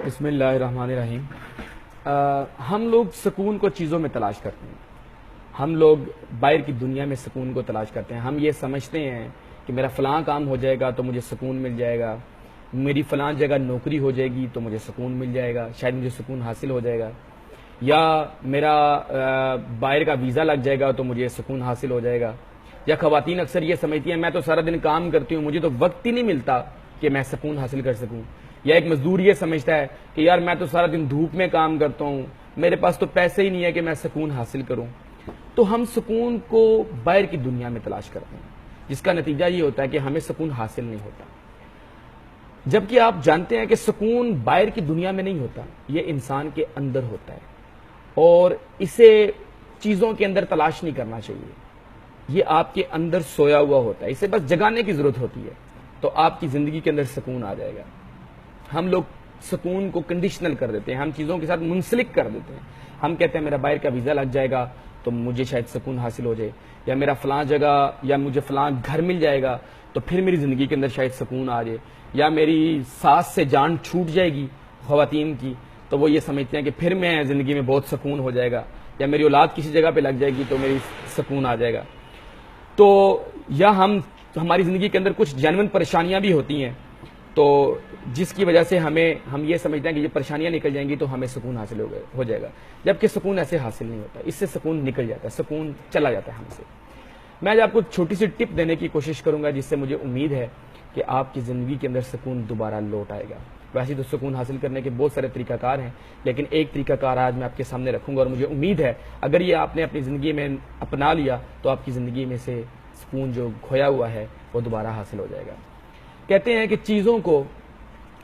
بسم اللہ الرحمن الرحیم۔ ہم لوگ سکون کو چیزوں میں تلاش کرتے ہیں، ہم لوگ باہر کی دنیا میں سکون کو تلاش کرتے ہیں۔ ہم یہ سمجھتے ہیں کہ میرا فلاں کام ہو جائے گا تو مجھے سکون مل جائے گا، میری فلاں جگہ نوکری ہو جائے گی تو مجھے سکون مل جائے گا، شاید مجھے سکون حاصل ہو جائے گا، یا میرا باہر کا ویزا لگ جائے گا تو مجھے سکون حاصل ہو جائے گا۔ یا خواتین اکثر یہ سمجھتی ہیں میں تو سارا دن کام کرتی ہوں، مجھے تو وقت ہی نہیں ملتا کہ میں سکون حاصل کر سکوں۔ یا ایک مزدور یہ سمجھتا ہے کہ یار میں تو سارا دن دھوپ میں کام کرتا ہوں، میرے پاس تو پیسے ہی نہیں ہے کہ میں سکون حاصل کروں۔ تو ہم سکون کو باہر کی دنیا میں تلاش کرتے ہیں، جس کا نتیجہ یہ ہوتا ہے کہ ہمیں سکون حاصل نہیں ہوتا، جبکہ آپ جانتے ہیں کہ سکون باہر کی دنیا میں نہیں ہوتا، یہ انسان کے اندر ہوتا ہے، اور اسے چیزوں کے اندر تلاش نہیں کرنا چاہیے۔ یہ آپ کے اندر سویا ہوا ہوتا ہے، اسے بس جگانے کی ضرورت ہوتی ہے تو آپ کی زندگی کے اندر سکون آ جائے گا۔ ہم لوگ سکون کو کنڈیشنل کر دیتے ہیں، ہم چیزوں کے ساتھ منسلک کر دیتے ہیں۔ ہم کہتے ہیں میرا باہر کا ویزا لگ جائے گا تو مجھے شاید سکون حاصل ہو جائے، یا میرا فلاں جگہ یا مجھے فلاں گھر مل جائے گا تو پھر میری زندگی کے اندر شاید سکون آ جائے، یا میری ساس سے جان چھوٹ جائے گی خواتین کی تو وہ یہ سمجھتے ہیں کہ پھر میں زندگی میں بہت سکون ہو جائے گا، یا میری اولاد کسی جگہ پہ لگ جائے گی تو میری سکون آ جائے گا۔ تو یا ہماری زندگی کے اندر کچھ جینون پریشانیاں بھی ہوتی ہیں تو جس کی وجہ سے ہم یہ سمجھتے ہیں کہ یہ پریشانیاں نکل جائیں گی تو ہمیں سکون حاصل ہو جائے گا، جبکہ سکون ایسے حاصل نہیں ہوتا، اس سے سکون نکل جاتا ہے، سکون چلا جاتا ہے ہم سے۔ میں آج آپ کو چھوٹی سی ٹپ دینے کی کوشش کروں گا جس سے مجھے امید ہے کہ آپ کی زندگی کے اندر سکون دوبارہ لوٹ آئے گا۔ ویسے تو سکون حاصل کرنے کے بہت سارے طریقہ کار ہیں، لیکن ایک طریقہ کار آج میں آپ کے سامنے رکھوں گا، اور مجھے امید ہے اگر یہ آپ نے اپنی زندگی میں اپنا لیا تو آپ کی زندگی میں سے سکون جو کھویا ہوا ہے وہ دوبارہ حاصل ہو جائے گا۔ کہتے ہیں کہ چیزوں کو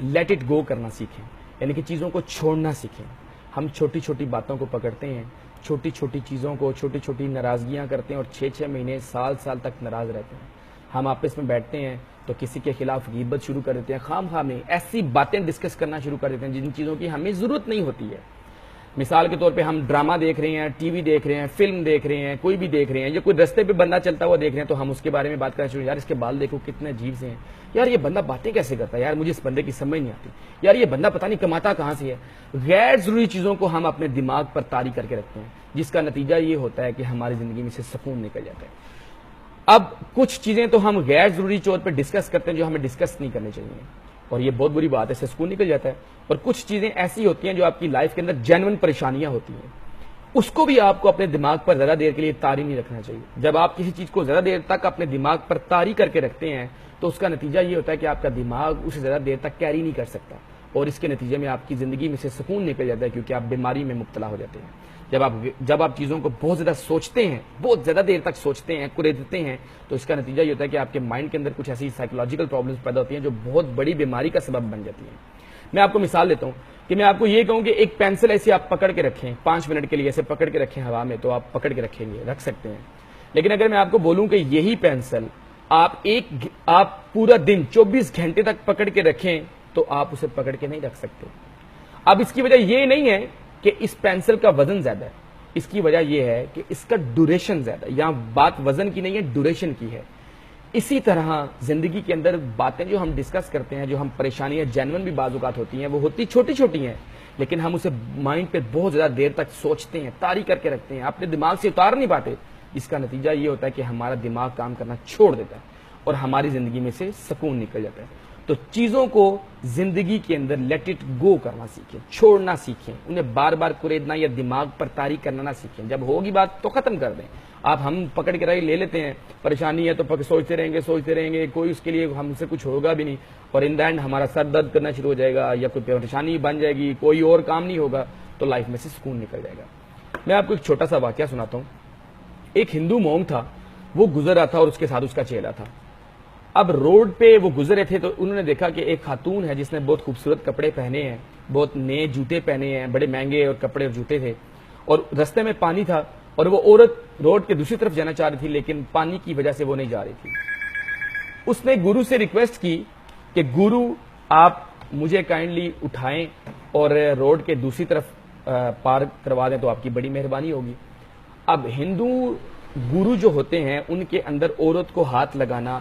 لیٹ اٹ گو کرنا سیکھیں، یعنی کہ چیزوں کو چھوڑنا سیکھیں۔ ہم چھوٹی چھوٹی باتوں کو پکڑتے ہیں، چھوٹی چھوٹی چیزوں کو، چھوٹی چھوٹی ناراضگیاں کرتے ہیں اور 6 مہینے سال تک ناراض رہتے ہیں۔ ہم آپس میں بیٹھتے ہیں تو کسی کے خلاف غیبت شروع کر دیتے ہیں، خام میں ایسی باتیں ڈسکس کرنا شروع کر دیتے ہیں جن چیزوں کی ہمیں ضرورت نہیں ہوتی ہے۔ مثال کے طور پہ ہم ڈرامہ دیکھ رہے ہیں، ٹی وی دیکھ رہے ہیں، فلم دیکھ رہے ہیں، کوئی بھی دیکھ رہے ہیں، یا کوئی رستے پہ بندہ چلتا ہوا دیکھ رہے ہیں تو ہم اس کے بارے میں بات کرنا شروع، یار اس کے بال دیکھو کتنے عجیب سے ہیں، یار یہ بندہ باتیں کیسے کرتا ہے، یار مجھے اس بندے کی سمجھ نہیں آتی، یار یہ بندہ پتہ نہیں کماتا کہاں سے ہے۔ غیر ضروری چیزوں کو ہم اپنے دماغ پر طاری کر کے رکھتے ہیں، جس کا نتیجہ یہ ہوتا ہے کہ ہماری زندگی میں سے سکون نکل جاتا ہے۔ اب کچھ چیزیں تو ہم غیر ضروری طور پہ ڈسکس کرتے ہیں جو ہمیں ڈسکس نہیں کرنی چاہیے، اور یہ بہت بری بات ہے، اس سے سکون نکل جاتا ہے۔ اور کچھ چیزیں ایسی ہوتی ہیں جو آپ کی لائف کے اندر جینون پریشانیاں ہوتی ہیں، اس کو بھی آپ کو اپنے دماغ پر زیادہ دیر کے لیے طاری نہیں رکھنا چاہیے۔ جب آپ کسی چیز کو زیادہ دیر تک اپنے دماغ پر طاری کر کے رکھتے ہیں تو اس کا نتیجہ یہ ہوتا ہے کہ آپ کا دماغ اسے زیادہ دیر تک کیری نہیں کر سکتا، اور اس کے نتیجے میں آپ کی زندگی میں سے سکون نکل جاتا ہے، کیونکہ آپ بیماری میں مبتلا ہو جاتے ہیں۔ جب آپ چیزوں کو بہت زیادہ سوچتے ہیں، بہت زیادہ دیر تک سوچتے ہیں، کریدتے ہیں، تو اس کا نتیجہ یہ ہوتا ہے کہ آپ کے مائنڈ کے اندر کچھ ایسی سائیکولوجیکل پرابلمس پیدا ہوتی ہیں جو بہت بڑی بیماری کا سبب بن جاتی ہیں۔ میں آپ کو مثال دیتا ہوں کہ میں آپ کو یہ کہوں کہ ایک پینسل ایسے آپ پکڑ کے رکھیں 5 منٹ کے لیے، ایسے پکڑ کے رکھیں ہوا میں، تو آپ پکڑ کے رکھیں گے، رکھ سکتے ہیں۔ لیکن اگر میں آپ کو بولوں کہ یہی پینسل آپ پورا دن 24 گھنٹے تک پکڑ کے رکھیں تو آپ اسے پکڑ کے نہیں رکھ سکتے۔ اب اس کی وجہ یہ نہیں ہے کہ اس پینسل کا وزن زیادہ ہے، اس کی وجہ یہ ہے کہ اس کا ڈیوریشن زیادہ ہے۔ یہاں بات وزن کی نہیں ہے، ڈیوریشن کی ہے۔ اسی طرح زندگی کے اندر باتیں جو ہم ڈسکس کرتے ہیں، جو ہم پریشانیاں جینون بھی بعض اوقات ہوتی ہیں، وہ ہوتی چھوٹی چھوٹی ہیں، لیکن ہم اسے مائنڈ پہ بہت زیادہ دیر تک سوچتے ہیں، طاری کر کے رکھتے ہیں، اپنے دماغ سے اتار نہیں پاتے۔ اس کا نتیجہ یہ ہوتا ہے کہ ہمارا دماغ کام کرنا چھوڑ دیتا ہے اور ہماری زندگی میں سے سکون نکل جاتا ہے۔ تو چیزوں کو زندگی کے اندر لیٹ اٹ گو کرنا سیکھیں، چھوڑنا سیکھیں، انہیں بار بار کریدنا یا دماغ پر طاری کرنا نہ سیکھیں۔ جب ہوگی بات تو ختم کر دیں۔ ہم پکڑ کے لے لیتے ہیں، پریشانی ہے تو سوچتے رہیں گے، کوئی اس کے لیے ہم سے کچھ ہوگا بھی نہیں، اور ان دا اینڈ ہمارا سر درد کرنا شروع ہو جائے گا، یا کوئی پریشانی بن جائے گی، کوئی اور کام نہیں ہوگا، تو لائف میں سے سکون نکل جائے گا۔ میں آپ کو ایک چھوٹا سا واقعہ سناتا ہوں۔ ایک ہندو مونک تھا، وہ گزر رہا تھا اور اس کے ساتھ اس کا چیلا تھا۔ اب روڈ پہ وہ گزرے تھے تو انہوں نے دیکھا کہ ایک خاتون ہے جس نے بہت خوبصورت کپڑے پہنے ہیں، بہت نئے جوتے پہنے ہیں، بڑے مہنگے اور کپڑے اور جوتے تھے، اور رستے میں پانی تھا، اور وہ عورت روڈ کے دوسری طرف جانا چاہ رہی تھی لیکن پانی کی وجہ سے وہ نہیں جا رہی تھی۔ اس نے گرو سے ریکویسٹ کی کہ گرو آپ مجھے کائنڈلی اٹھائیں اور روڈ کے دوسری طرف پار کروا دیں تو آپ کی بڑی مہربانی ہوگی۔ اب ہندو گرو جو ہوتے ہیں ان کے اندر عورت کو ہاتھ لگانا